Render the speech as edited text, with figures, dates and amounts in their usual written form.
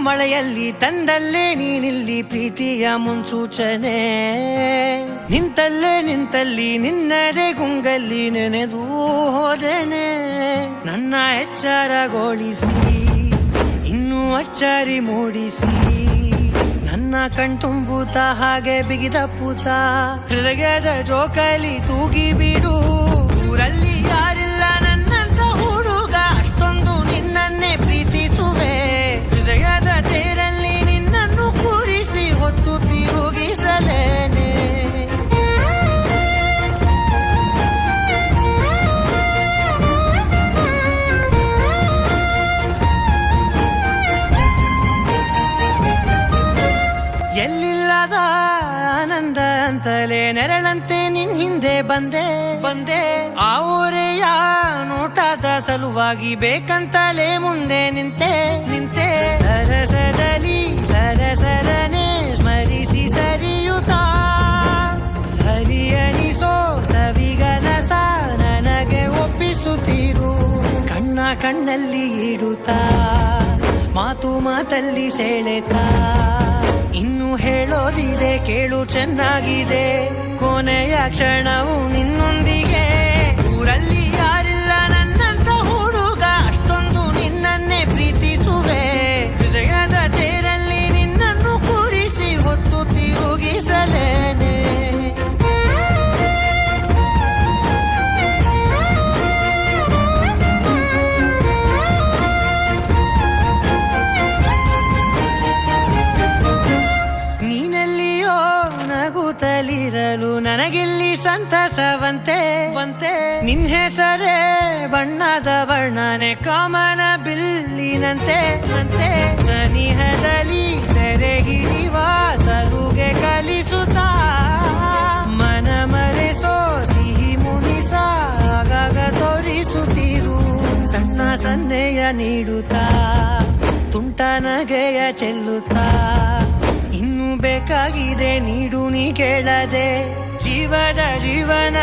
ಮಳೆಯಲ್ಲಿ ತಂದಲ್ಲೇ ನೀನಿಲ್ಲಿ ಪ್ರೀತಿಯ ಮುನ್ಸೂಚನೆ. ನಿಂತಲ್ಲಿ ನಿನ್ನದೇ ಗುಂಗಲ್ಲಿ ನೆನೆದು ಹೋದೆನೆ. ನನ್ನ ಎಚ್ಚರಗೊಳಿಸಿ ಇನ್ನೂ ಅಚ್ಚರಿ ಮೂಡಿಸಿ, ನನ್ನ ಕಣ್ತುಂಬುತ್ತ ಹಾಗೆ ಬಿಗಿದ ಪೂತ. ಹೃದಯದ ಜೋಕಾಲಿ ತೂಗಿ ಬಿಡು, ಊರಲ್ಲಿ ಯಾರಿಲ್ಲ ನನ್ನಂತ ಹುಡುಗ, ಅಷ್ಟೊಂದು ನಿನ್ನನ್ನೇ ಪ್ರೀತಿಸುವೆ. ಹೃದಯದ ತೇರಲ್ಲಿ ನಿನ್ನನ್ನು ಕೂರಿಸಿ ಹೊತ್ತು ತಿರುಗಿಸಲೇನೆ. ಎಲ್ಲಿಲ್ಲದ ಆನಂದ ಅಂತಲೇ ನೆರಳಂತೆ ನಿನ್ ಹಿಂದೆ ಬಂದೆ. ಆ ಊರೆಯ ನೋಟದ ಸಲುವಾಗಿ ಬೇಕಂತಲೇ ಮುಂದೆ ನಿಂತೆ. ಸರಸದಲ್ಲಿ ಸರಸರನೆ ಸ್ಮರಿಸಿ ಸರಿಯುತ್ತಾ, ಸರಿಯನಿಸೋ ಸವಿಗನಸ ನನಗೆ ಒಪ್ಪಿಸುತ್ತೀರು. ಕಣ್ಣಲ್ಲಿ ಇಡುತ್ತಾ, ಮಾತಲ್ಲಿ ಸೆಳೆತಾ, ಇನ್ನು ಹೇಳೋದಿದೆ ಕೇಳು ಚೆನ್ನಾಗಿದೆ. ಕೊನೆಯ ಕ್ಷಣವು ನಿನ್ನೊಂದಿಗೆ, ಊರಲ್ಲಿ ಯಾರಿಲ್ಲ ನನ್ನಂತ ಹುಡುಗ, ಅಷ್ಟೊಂದು ನಿನ್ನನ್ನೇ ಪ್ರೀತಿಸುವೆ. ಹೃದಯದ ತೇರಲ್ಲಿ ನಿನ್ನನ್ನು ಕೂರಿಸಿ ಹೊತ್ತು ತಿರುಗಿಸಲೇನೆ. ನಗುತ್ತಲಿರಲು ನನಗಿಲ್ಲಿ ಸಂತಸವಂತೆ. ನಿನ್ ಹೆಸರೇ ಬಣ್ಣದ ವರ್ಣನೆ ಕಾಮನ ಬಿಲ್ಲಿನಂತೆ. ಸನಿಹದಲ್ಲಿ ಸೆರೆ ಹಿಡಿವ ಸಲುಗೆ ಕಲಿಸುತ್ತಾ, ಮನ ಮರೆಸೋ ಸಿಹಿ ಮುನಿಸ ಆಗಾಗ ತೋರಿಸುತ್ತೀರು. ಸಣ್ಣ ಸನ್ನೆಯ ನೀಡುತ್ತಾ, ತುಂಟ ನಗೆಯ ಚೆಲ್ಲುತ್ತಾ, ಇನ್ನೂ ಬೇಕಾಗಿದೆ ನೀಡು ನೀ ಕೇಳದೆ. ಜೀವನ